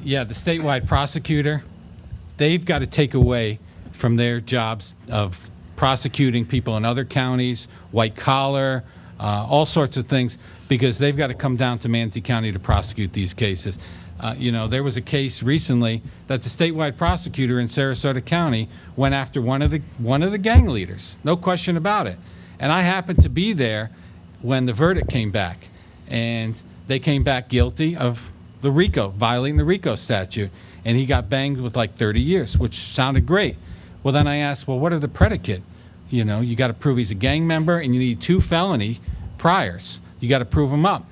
Yeah, the statewide prosecutor, they've got to take away from their jobs of prosecuting people in other counties, white collar, all sorts of things, because they've got to come down to Manatee County to prosecute these cases. There was a case recently that the statewide prosecutor in Sarasota County went after one of the gang leaders, no question about it. And I happened to be there when the verdict came back, and they came back guilty of the RICO, violating the RICO statute, and he got banged with like 30 years, which sounded great. Well, then I asked, well, what are the predicate? You got to prove he's a gang member, and you need 2 felony priors. You got to prove them up.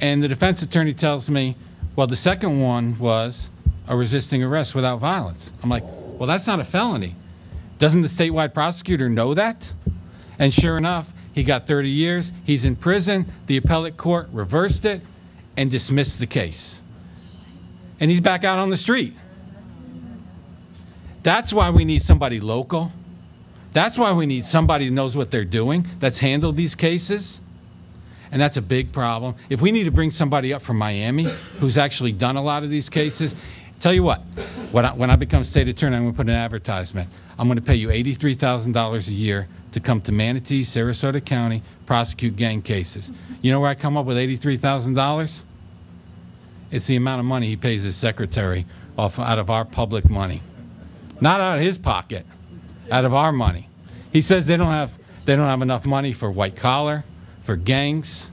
And the defense attorney tells me, well, the second one was a resisting arrest without violence. I'm like, well, that's not a felony. Doesn't the statewide prosecutor know that? And sure enough, he got 30 years. He's in prison. The appellate court reversed it and dismissed the case. And he's back out on the street. That's why we need somebody local. That's why we need somebody who knows what they're doing, that's handled these cases. And that's a big problem. If we need to bring somebody up from Miami who's actually done a lot of these cases, tell you what, when I become state attorney, I'm going to put an advertisement. I'm going to pay you $83,000 a year to come to Manatee, Sarasota County, prosecute gang cases. You know where I come up with $83,000? It's the amount of money he pays his secretary out of our public money. Not out of his pocket, out of our money. He says they don't have enough money for white collar, for gangs.